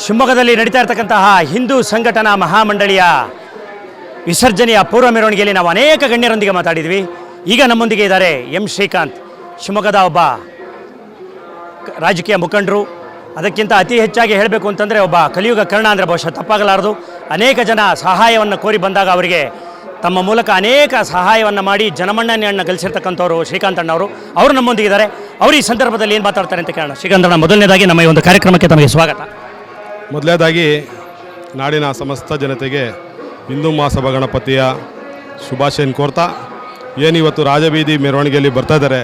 ಶಿವಮೊಗ್ಗದಲ್ಲಿ ನಡೀತಾ ಇರತಕ್ಕಂತಹ ಹಿಂದೂ ಸಂಘಟನಾ ಮಹಾಮಂಡಳಿಯ ವಿಸರ್ಜನೆಯ ಪೂರ್ವ ಮೆರವಣಿಗೆಯಲ್ಲಿ ನಾವು ಅನೇಕ ಗಣ್ಯರೊಂದಿಗೆ ಮಾತಾಡಿದ್ವಿ. ಈಗ ನಮ್ಮೊಂದಿಗೆ ಇದ್ದಾರೆ ಎಂ ಶ್ರೀಕಾಂತ್, ಶಿವಮೊಗ್ಗದ ಒಬ್ಬ ರಾಜಕೀಯ ಮುಖಂಡರು. ಅದಕ್ಕಿಂತ ಅತಿ ಹೆಚ್ಚಾಗಿ ಹೇಳಬೇಕು ಅಂತಂದರೆ ಒಬ್ಬ ಕಲಿಯುಗ ಕರ್ಣ ಅಂದರೆ ಬಹುಶಃ ತಪ್ಪಾಗಲಾರದು. ಅನೇಕ ಜನ ಸಹಾಯವನ್ನು ಕೋರಿ ಬಂದಾಗ ಅವರಿಗೆ ತಮ್ಮ ಮೂಲಕ ಅನೇಕ ಸಹಾಯವನ್ನು ಮಾಡಿ ಜನಮನ್ನಣೆಯನ್ನು ಗಳಿಸಿರ್ತಕ್ಕಂಥವ್ರು ಶ್ರೀಕಾಂತ್ ಅಣ್ಣವರು. ಅವರು ನಮ್ಮೊಂದಿಗಿದ್ದಾರೆ. ಅವರು ಈ ಸಂದರ್ಭದಲ್ಲಿ ಏನು ಮಾತಾಡ್ತಾರೆ ಅಂತ ಕೇಳೋಣ. ಶ್ರೀಕಾಂತ್ ಅಣ್ಣ, ಮೊದಲನೇದಾಗಿ ನಮ್ಮ ಈ ಒಂದು ಕಾರ್ಯಕ್ರಮಕ್ಕೆ ತಮಗೆ ಸ್ವಾಗತ. ಮೊದಲನೇದಾಗಿ ನಾಡಿನ ಸಮಸ್ತ ಜನತೆಗೆ ಹಿಂದೂ ಮಹಾಸಭಾ ಗಣಪತಿಯ ಶುಭಾಶಯನ ಕೋರ್ತಾ, ಏನಿವತ್ತು ರಾಜಬೀದಿ ಮೆರವಣಿಗೆಯಲ್ಲಿ ಬರ್ತಾ ಇದ್ದಾರೆ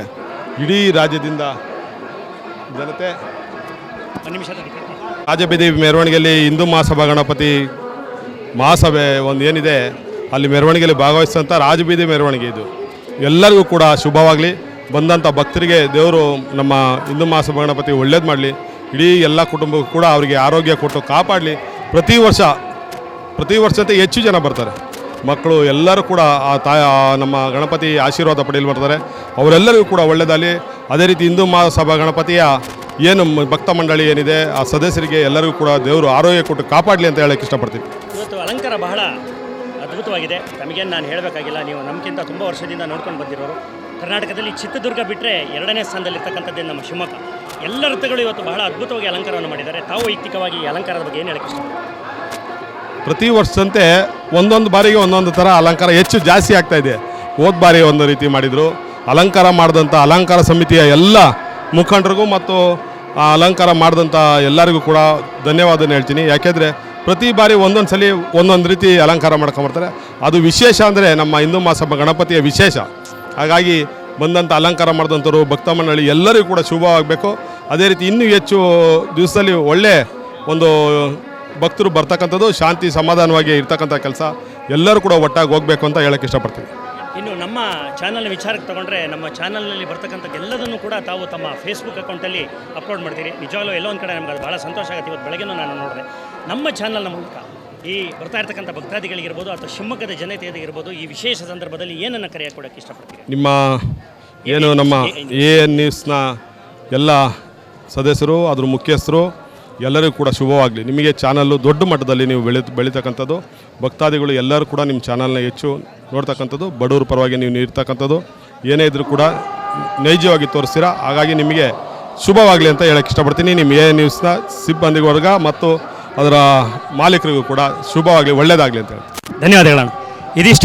ಇಡೀ ರಾಜ್ಯದಿಂದ ಜನತೆ. ರಾಜಬೀದಿ ಮೆರವಣಿಗೆಯಲ್ಲಿ ಹಿಂದೂ ಮಹಾಸಭಾ ಗಣಪತಿ ಮಹಾಸಭೆ ಒಂದು ಏನಿದೆ ಅಲ್ಲಿ ಮೆರವಣಿಗೆಯಲ್ಲಿ ಭಾಗವಹಿಸಿದಂಥ ರಾಜಬೀದಿ ಮೆರವಣಿಗೆ ಇದು ಎಲ್ಲರಿಗೂ ಕೂಡ ಶುಭವಾಗಲಿ. ಬಂದಂಥ ಭಕ್ತರಿಗೆ ದೇವರು ನಮ್ಮ ಹಿಂದೂ ಮಹಾಸಭಾ ಗಣಪತಿ ಒಳ್ಳೇದು ಮಾಡಲಿ. ಇಡೀ ಎಲ್ಲ ಕುಟುಂಬಕ್ಕೂ ಕೂಡ ಅವರಿಗೆ ಆರೋಗ್ಯ ಕೊಟ್ಟು ಕಾಪಾಡಲಿ. ಪ್ರತಿ ವರ್ಷದಂತೆ ಹೆಚ್ಚು ಜನ ಬರ್ತಾರೆ. ಮಕ್ಕಳು ಎಲ್ಲರೂ ಕೂಡ ನಮ್ಮ ಗಣಪತಿ ಆಶೀರ್ವಾದ ಪಡೆಯಲು ಬರ್ತಾರೆ. ಅವರೆಲ್ಲರಿಗೂ ಕೂಡ ಒಳ್ಳೆಯದಾಗಲಿ. ಅದೇ ರೀತಿ ಹಿಂದೂ ಮಹಾಸಭಾ ಗಣಪತಿಯ ಏನು ಭಕ್ತ ಮಂಡಳಿ ಏನಿದೆ ಆ ಸದಸ್ಯರಿಗೆ ಎಲ್ಲರಿಗೂ ಕೂಡ ದೇವರು ಆರೋಗ್ಯ ಕೊಟ್ಟು ಕಾಪಾಡಲಿ ಅಂತ ಹೇಳಕ್ಕೆ ಇಷ್ಟಪಡ್ತೀನಿ. ಇವತ್ತು ಅಲಂಕಾರ ಬಹಳ ಅದ್ಭುತವಾಗಿದೆ. ತಮಗೇನು ನಾನು ಹೇಳಬೇಕಾಗಿಲ್ಲ, ನೀವು ನಮಗಿಂತ ತುಂಬ ವರ್ಷದಿಂದ ನೋಡ್ಕೊಂಡು ಬಂದಿರೋರು. ಕರ್ನಾಟಕದಲ್ಲಿ ಚಿತ್ರದುರ್ಗ ಬಿಟ್ಟರೆ 2ನೇ ಸ್ಥಾನದಲ್ಲಿರ್ತಕ್ಕಂಥದ್ದೇ ನಮ್ಮ ಶಿವಮೊಗ್ಗ. ಎಲ್ಲ ರಥಗಳು ಇವತ್ತು ಬಹಳ ಅದ್ಭುತವಾಗಿ ಅಲಂಕಾರವನ್ನು ಮಾಡಿದ್ದಾರೆ. ತಾವು ವೈಯಕ್ತಿಕವಾಗಿ ಈ ಅಲಂಕಾರದ ಬಗ್ಗೆ ಏನು ಹೇಳಕ್ಕೆ ಇಷ್ಟ? ಪ್ರತಿ ವರ್ಷದಂತೆ ಒಂದೊಂದು ಬಾರಿಗೆ ಒಂದೊಂದು ಥರ ಅಲಂಕಾರ ಹೆಚ್ಚು ಜಾಸ್ತಿ ಆಗ್ತಾ ಇದೆ. ಹೋದ ಬಾರಿ ಒಂದು ರೀತಿ ಮಾಡಿದರು. ಅಲಂಕಾರ ಮಾಡಿದಂಥ ಅಲಂಕಾರ ಸಮಿತಿಯ ಎಲ್ಲ ಮುಖಂಡರಿಗೂ ಮತ್ತು ಆ ಅಲಂಕಾರ ಮಾಡಿದಂಥ ಎಲ್ಲರಿಗೂ ಕೂಡ ಧನ್ಯವಾದನ ಹೇಳ್ತೀನಿ. ಯಾಕೆಂದರೆ ಪ್ರತಿ ಬಾರಿ ಒಂದೊಂದು ಸಲ ಒಂದೊಂದು ರೀತಿ ಅಲಂಕಾರ ಮಾಡ್ಕೊಂಬರ್ತಾರೆ. ಅದು ವಿಶೇಷ ಅಂದರೆ ನಮ್ಮ ಹಿಂದೂ ಮಹಾಸಭಾ ಗಣಪತಿಯ ವಿಶೇಷ. ಹಾಗಾಗಿ ಬಂದಂಥ ಅಲಂಕಾರ ಮಾಡಿದಂಥವ್ರು ಭಕ್ತ ಮಂಡಳಿ ಎಲ್ಲರಿಗೂ ಕೂಡ ಶುಭವಾಗಬೇಕು. ಅದೇ ರೀತಿ ಇನ್ನೂ ಹೆಚ್ಚು ದಿವಸದಲ್ಲಿ ಒಳ್ಳೆ ಒಂದು ಭಕ್ತರು ಬರ್ತಕ್ಕಂಥದ್ದು, ಶಾಂತಿ ಸಮಾಧಾನವಾಗಿ ಇರ್ತಕ್ಕಂಥ ಕೆಲಸ ಎಲ್ಲರೂ ಕೂಡ ಒಟ್ಟಾಗಿ ಹೋಗಬೇಕು ಅಂತ ಹೇಳೋಕ್ಕೆ ಇಷ್ಟಪಡ್ತೀನಿ. ಇನ್ನು ನಮ್ಮ ಚಾನಲ್ನ ವಿಚಾರಕ್ಕೆ ತೊಗೊಂಡ್ರೆ, ನಮ್ಮ ಚಾನಲ್ನಲ್ಲಿ ಬರ್ತಕ್ಕಂಥ ಎಲ್ಲದನ್ನು ಕೂಡ ತಾವು ತಮ್ಮ ಫೇಸ್ಬುಕ್ ಅಕೌಂಟಲ್ಲಿ ಅಪ್ಲೋಡ್ ಮಾಡ್ತೀರಿ. ನಿಜವಾಗ್ಲೂ ಎಲ್ಲೋ ಒಂದು ಕಡೆ ನಮ್ಗೆ ಅದು ಭಾಳ ಸಂತೋಷ ಆಗುತ್ತೆ. ಇವತ್ತು ಬೆಳಗ್ಗೆನೂ ನಾನು ನೋಡಿದೆ ನಮ್ಮ ಚಾನಲ್ನ ಮೂಲಕ ಈ ಬರ್ತಾ ಇರ್ತಕ್ಕಂಥ ಭಕ್ತಾದಿಗಳಿಗಿರ್ಬೋದು ಅಥವಾ ಶಿವಮೊಗ್ಗದ ಜನತೆಯದಿಗಿರ್ಬೋದು ಈ ವಿಶೇಷ ಸಂದರ್ಭದಲ್ಲಿ ಏನನ್ನು ಕರೆಯಕ್ಕೆ ಕೊಡೋಕ್ಕೆ ಇಷ್ಟಪಡ್ತೀರಿ? ನಿಮ್ಮ ಏನು ನಮ್ಮ AN ನ್ಯೂಸ್ನ ಎಲ್ಲ ಸದಸ್ಯರು, ಅದ್ರ ಮುಖ್ಯಸ್ಥರು ಎಲ್ಲರಿಗೂ ಕೂಡ ಶುಭವಾಗಲಿ. ನಿಮಗೆ ಚಾನಲ್ಲು ದೊಡ್ಡ ಮಟ್ಟದಲ್ಲಿ ನೀವು ಬೆಳೀತಕ್ಕಂಥದ್ದು, ಭಕ್ತಾದಿಗಳು ಎಲ್ಲರೂ ಕೂಡ ನಿಮ್ಮ ಚಾನಲ್ನ ಹೆಚ್ಚು ನೋಡ್ತಕ್ಕಂಥದ್ದು, ಬಡವ್ರ ಪರವಾಗಿ ನೀವು ಇರ್ತಕ್ಕಂಥದ್ದು, ಏನೇ ಇದ್ರೂ ಕೂಡ ನೈಜವಾಗಿ ತೋರಿಸ್ತೀರಾ. ಹಾಗಾಗಿ ನಿಮಗೆ ಶುಭವಾಗಲಿ ಅಂತ ಹೇಳಕ್ಕೆ ಇಷ್ಟಪಡ್ತೀನಿ. ನಿಮ್ಮ AN ನ್ಯೂಸ್ನ ಸಿಬ್ಬಂದಿವರ್ಗ ಮತ್ತು ಅದರ ಮಾಲೀಕರಿಗೂ ಕೂಡ ಶುಭವಾಗಲಿ, ಒಳ್ಳೆಯದಾಗಲಿ ಅಂತ ಹೇಳ್ತೀನಿ. ಧನ್ಯವಾದಗಳನ್ನು. ಇದಿಷ್ಟು